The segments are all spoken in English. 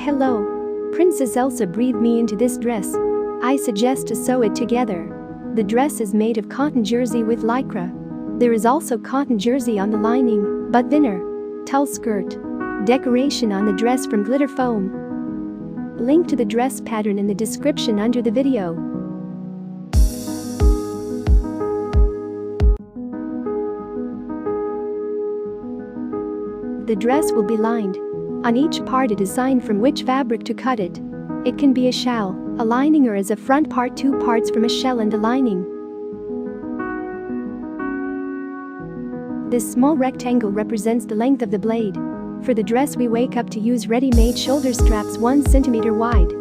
Hello. Princess Elsa breathed me into this dress. I suggest to sew it together. The dress is made of cotton jersey with lycra. There is also cotton jersey on the lining, but thinner. Tulle skirt. Decoration on the dress from glitter foam. Link to the dress pattern in the description under the video. The dress will be lined. On each part it is signed from which fabric to cut it. It can be a shell, a lining, or as a front part, two parts from a shell and a lining. This small rectangle represents the length of the blade. For the dress we wake up to use ready-made shoulder straps 1 centimeter wide.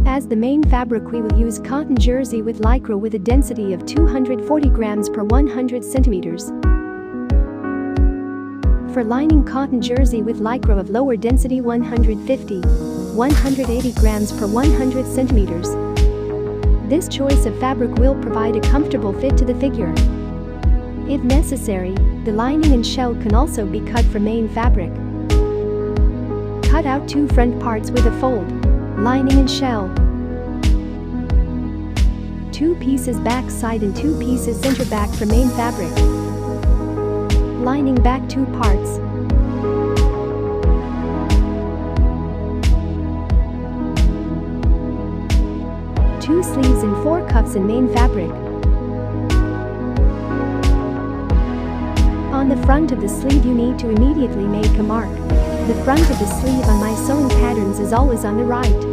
As the main fabric we will use cotton jersey with lycra with a density of 240 grams per 100 centimeters. For lining, cotton jersey with lycra of lower density 180 grams per 100 centimeters. This choice of fabric will provide a comfortable fit to the figure. If necessary, the lining and shell can also be cut from main fabric. Cut out 2 front parts with a fold, lining and shell. 2 pieces back side and 2 pieces center back for main fabric. Lining back 2 parts. Two sleeves and 4 cuffs in main fabric. On the front of the sleeve you need to immediately make a mark. The front of the sleeve on my sewing patterns is always on the right.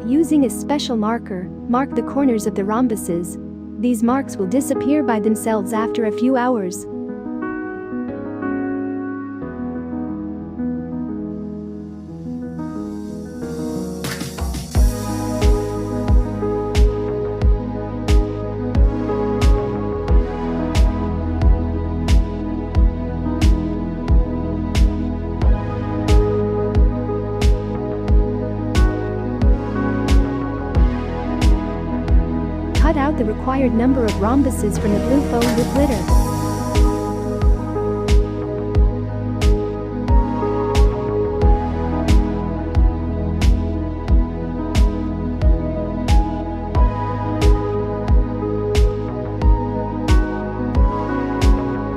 Using a special marker, mark the corners of the rhombuses. These marks will disappear by themselves after a few hours. Cut out the required number of rhombuses from the blue foam with glitter.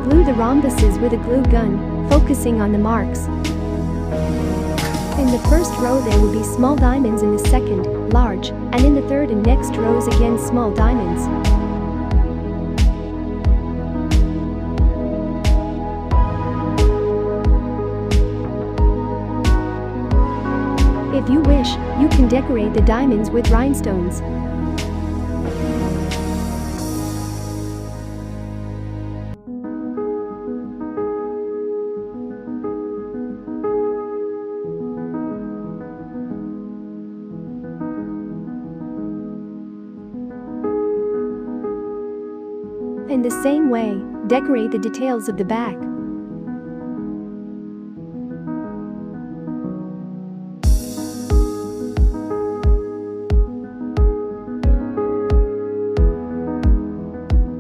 Glue the rhombuses with a glue gun, focusing on the marks. In the first row there will be small diamonds, in the second, large, and in the third and next rows again small diamonds. If you wish, you can decorate the diamonds with rhinestones. In the same way, decorate the details of the back.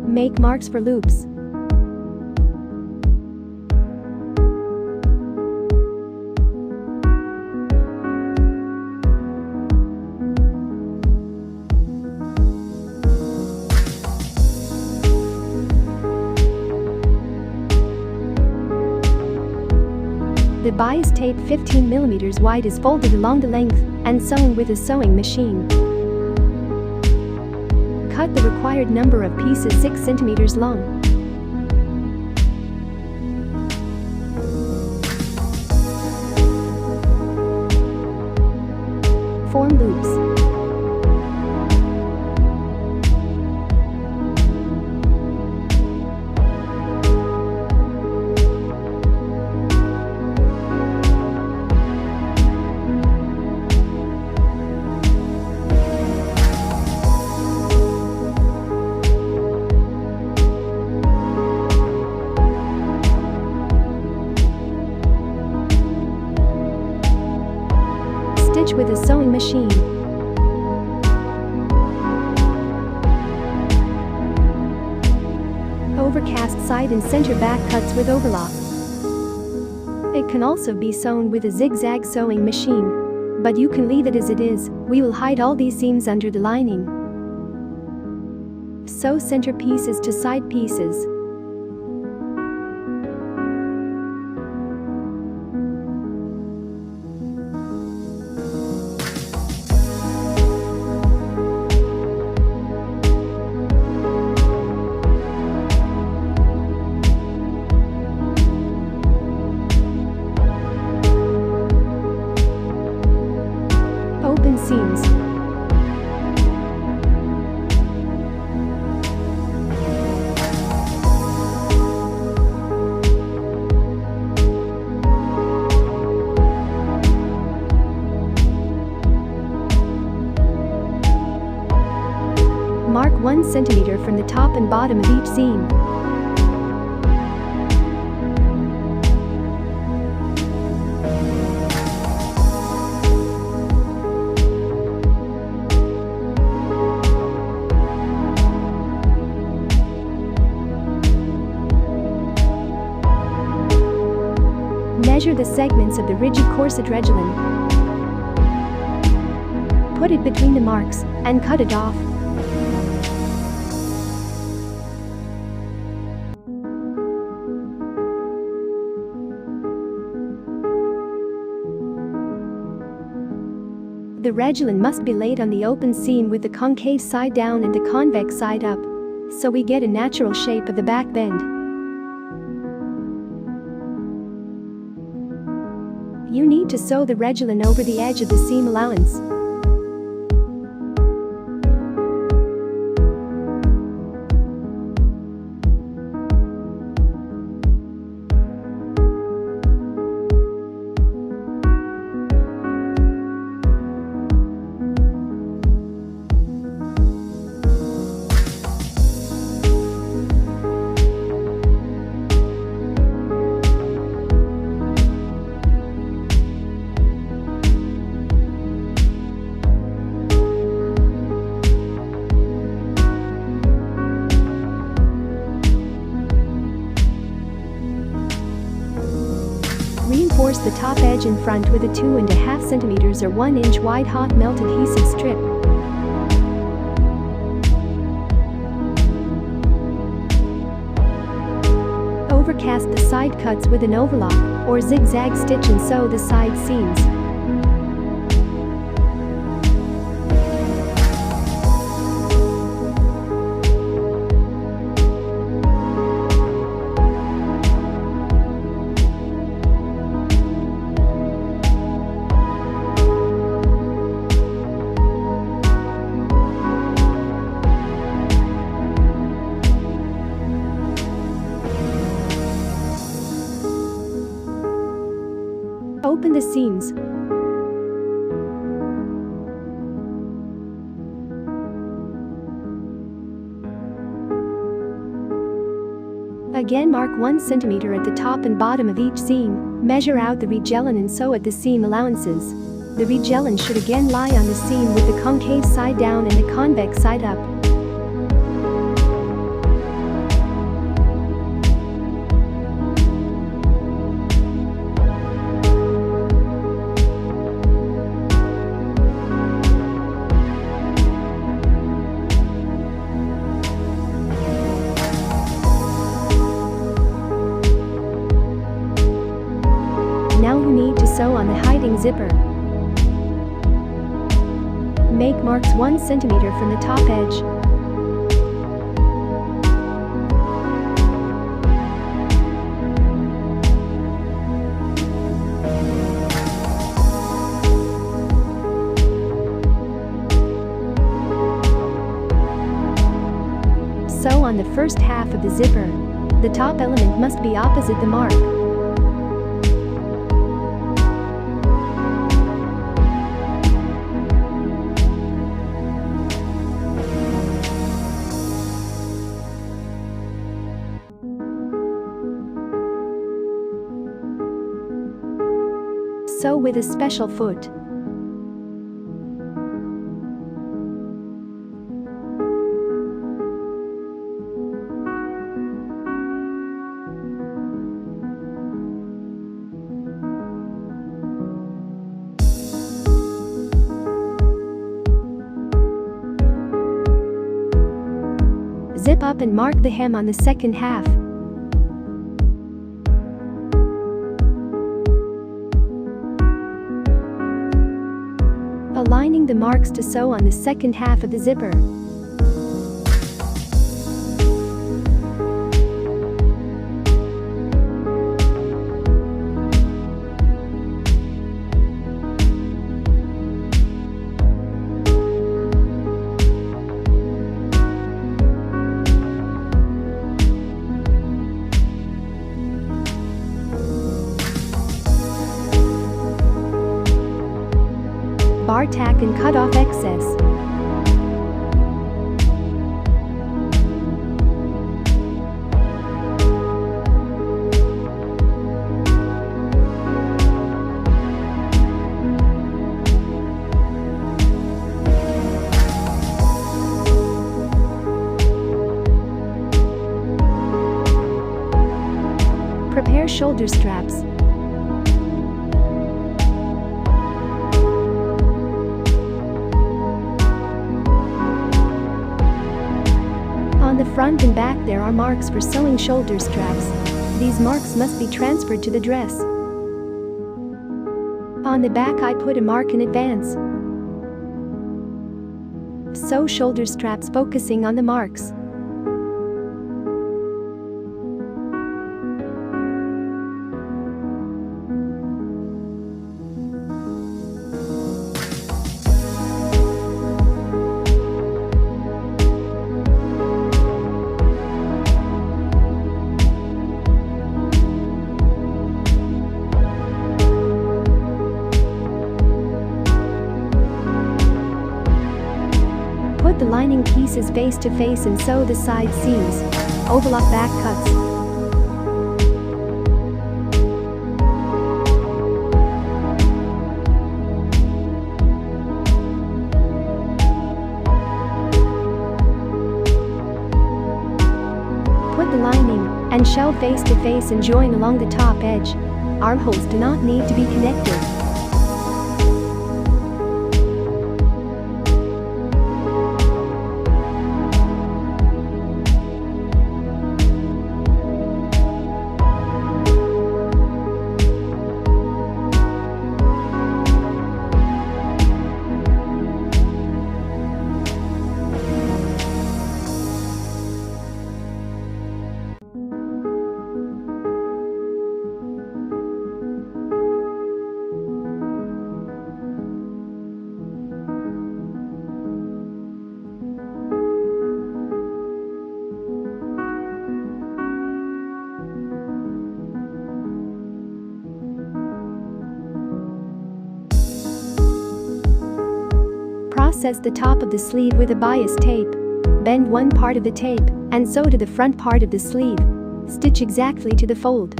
Make marks for loops. The bias tape 15 mm wide is folded along the length and sewn with a sewing machine. Cut the required number of pieces 6 cm long. Form loops. Stitch with a sewing machine. Overcast side and center back cuts with overlock. It can also be sewn with a zigzag sewing machine, but you can leave it as it is. We will hide all these seams under the lining. Sew center pieces to side pieces. Open seams. Mark 1 centimeter from the top and bottom of each seam. Measure the segments of the rigid corset regilin. Put it between the marks and cut it off. The regilin must be laid on the open seam with the concave side down and the convex side up, so we get a natural shape of the back bend. You need to sew the regilin over the edge of the seam allowance. Reinforce the top edge in front with a 2.5 centimeters or 1 inch wide hot melt adhesive strip. Overcast the side cuts with an overlock or zigzag stitch and sew the side seams. Open the seams. Again, mark 1 centimeter at the top and bottom of each seam. Measure out the regilin and sew at the seam allowances. The regilin should again lie on the seam with the concave side down and the convex side up. Now you need to sew on the hiding zipper. Make marks 1 centimeter from the top edge. Sew on the first half of the zipper. The top element must be opposite the mark. Sew with a special foot. Zip up and mark the hem on the second half. Aligning the marks to sew on the second half of the zipper. Bar tack and cut off excess. Prepare shoulder straps. On the front and back there are marks for sewing shoulder straps. These marks must be transferred to the dress. On the back I put a mark in advance. Sew shoulder straps focusing on the marks. Put the lining pieces face to face and sew the side seams. Overlock back cuts. Put the lining and shell face to face and join along the top edge. Armholes do not need to be connected. Process the top of the sleeve with a bias tape. Bend one part of the tape and sew to the front part of the sleeve. Stitch exactly to the fold.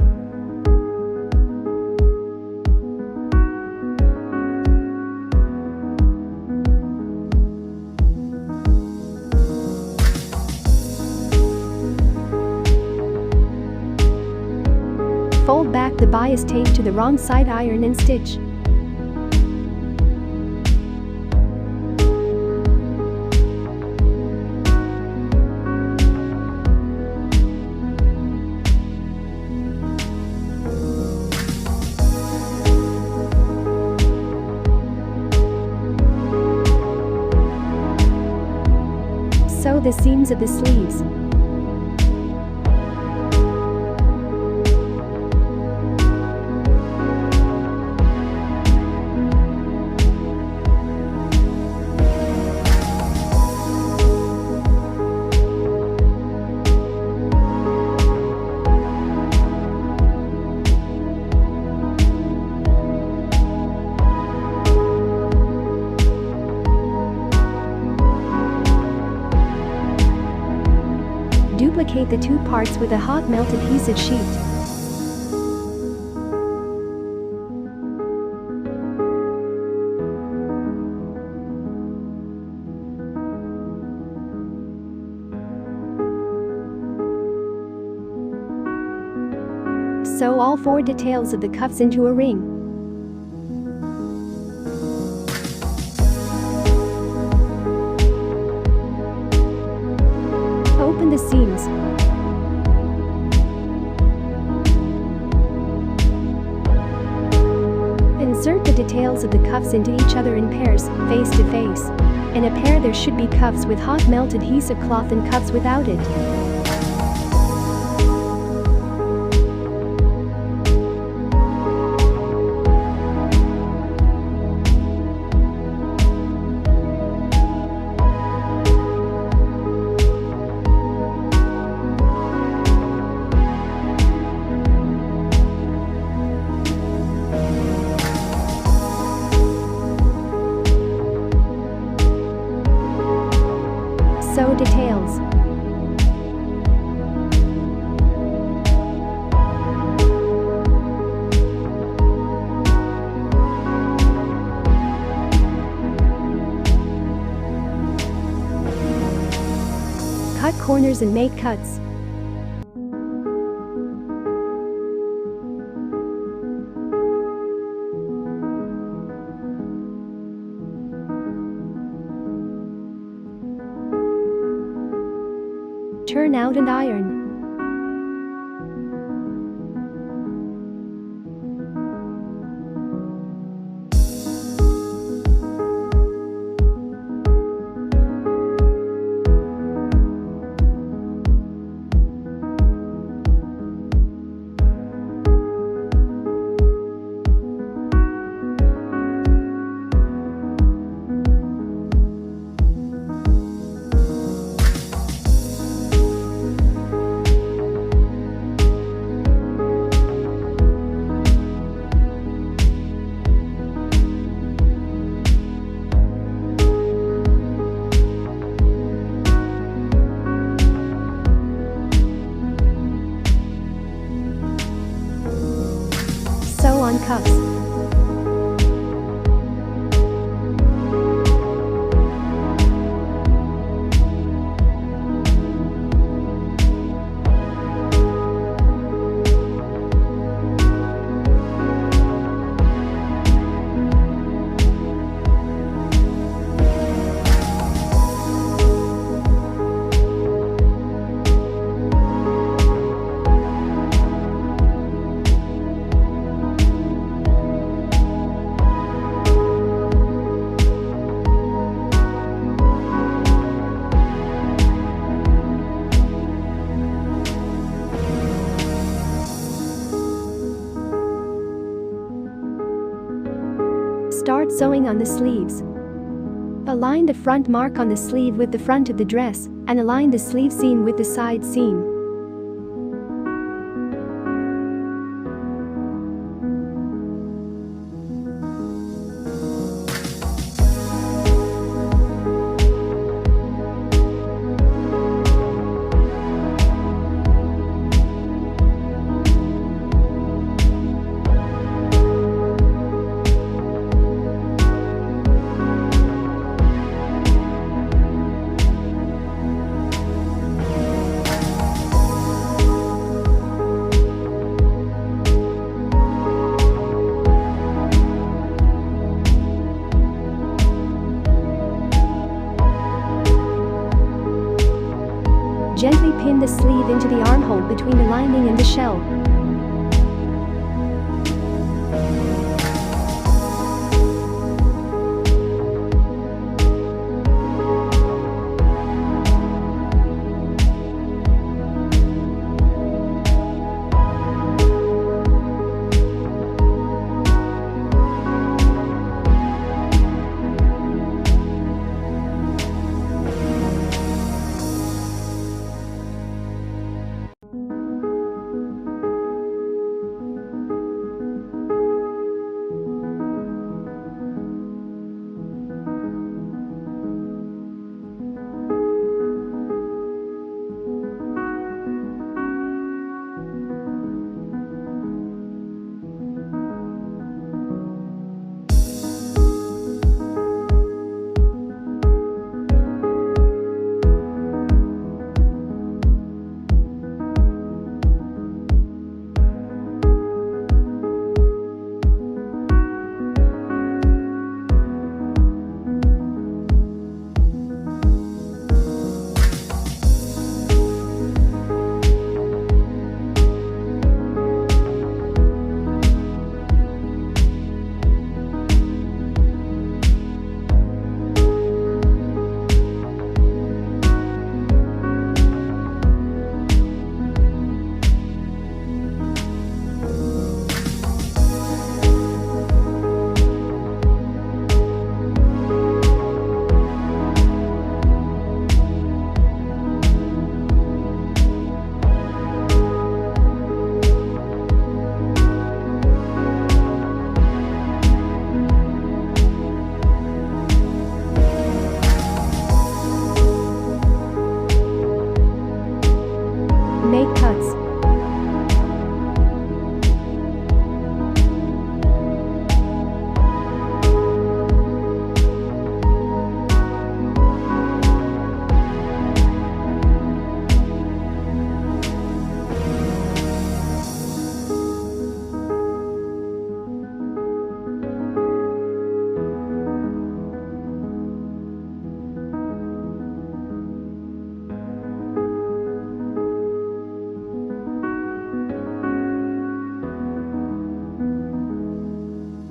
Fold back the bias tape to the wrong side, iron and stitch. Sew the seams of the sleeves. Duplicate the two parts with a hot melt adhesive sheet. Sew all 4 details of the cuffs into a ring. Open the cuffs into each other in pairs, face to face. In a pair there should be cuffs with hot melt adhesive cloth and cuffs without it. Sew details. Cut corners and make cuts. Turn out and iron. Sew on cuffs. Start sewing on the sleeves. Align the front mark on the sleeve with the front of the dress, and align the sleeve seam with the side seam. Gently pin the sleeve into the armhole between the lining and the shell.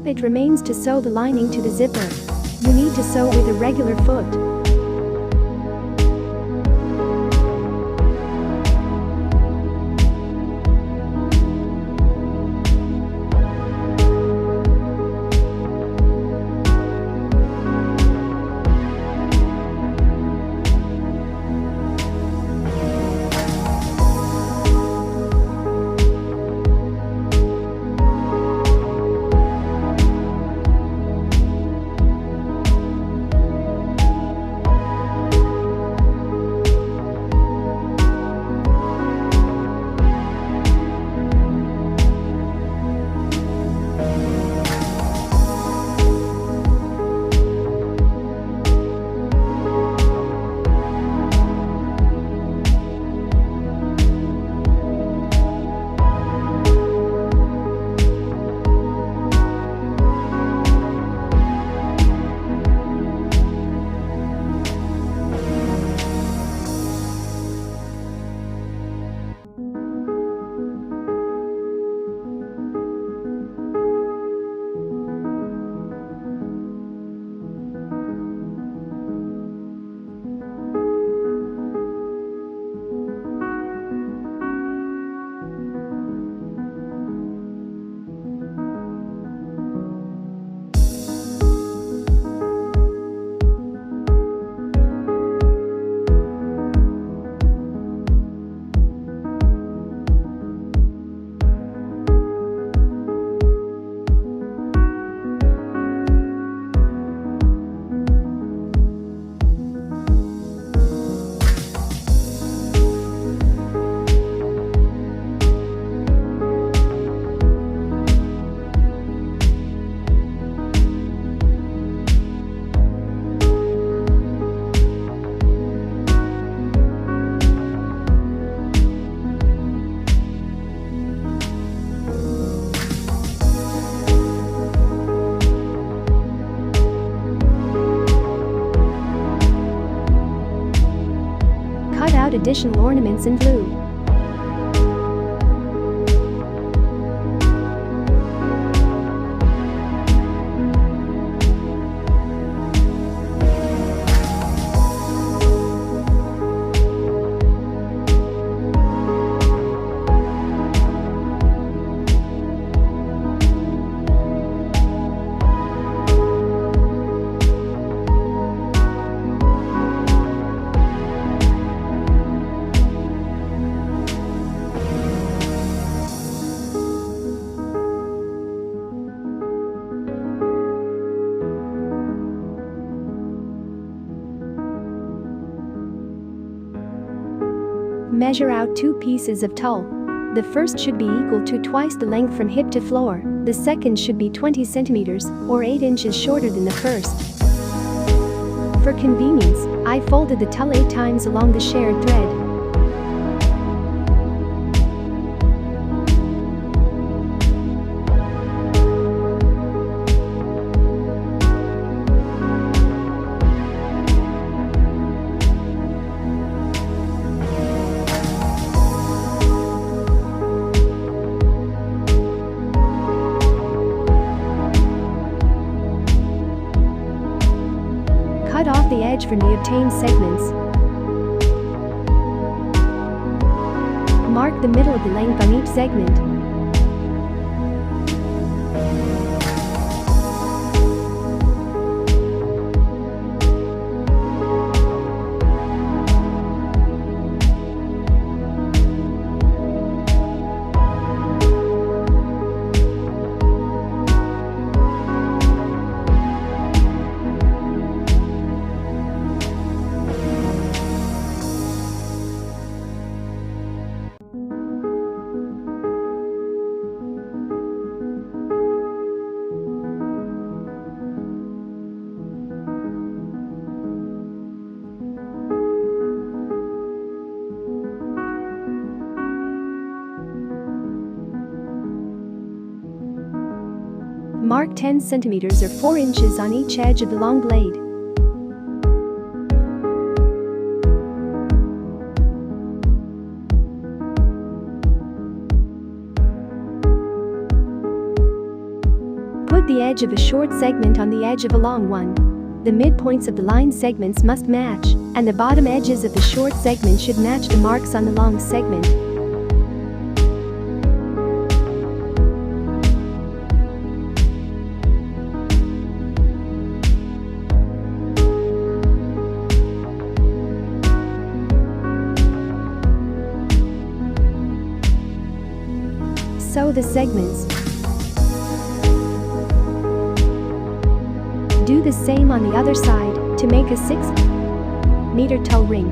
It remains to sew the lining to the zipper. You need to sew with a regular foot. Additional ornaments in blue. Measure out 2 pieces of tulle. The first should be equal to twice the length from hip to floor, the second should be 20 centimeters or 8 inches shorter than the first. For convenience, I folded the tulle 8 times along the shared thread. Cut off the edge from the obtained segments. Mark the middle of the length on each segment. Mark 10 centimeters or 4 inches on each edge of the long blade. Put Put the edge of a short segment on the edge of a long one. The midpoints of the line segments must match, and the bottom edges of the short segment should match the marks on the long segment. Sew the segments. Do the same on the other side to make a 6-meter toe ring.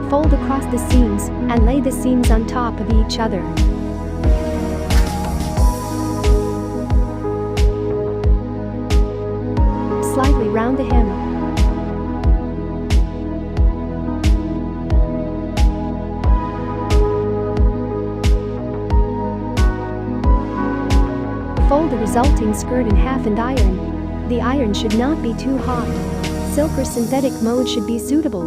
Fold across the seams and lay the seams on top of each other. Slightly round the hem. Fold the resulting skirt in half and iron. The iron should not be too hot. Silk or synthetic mode should be suitable.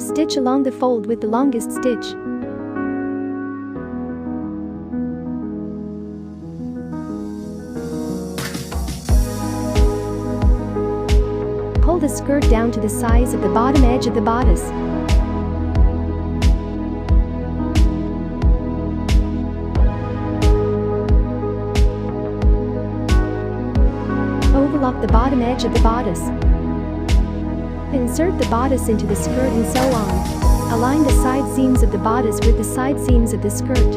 Stitch along the fold with the longest stitch. Pull the skirt down to the size of the bottom edge of the bodice. Overlock the bottom edge of the bodice. Insert the bodice into the skirt and sew on. Align the side seams of the bodice with the side seams of the skirt.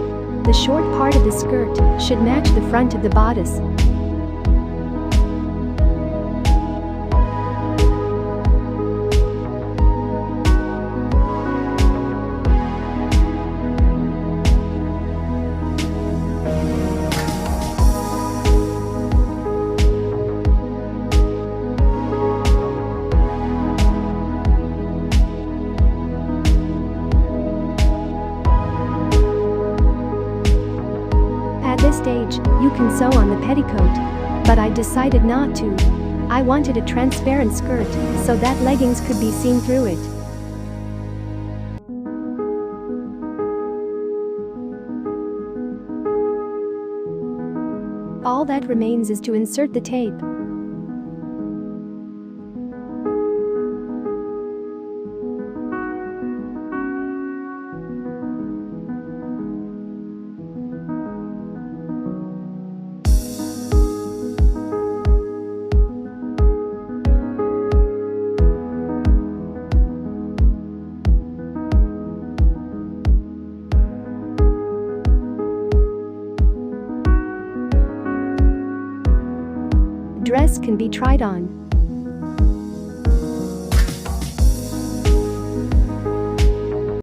The short part of the skirt should match the front of the bodice. At this stage, you can sew on the petticoat, but I decided not to. I wanted a transparent skirt so that leggings could be seen through it. All that remains is to insert the tape. Dress can be tried on.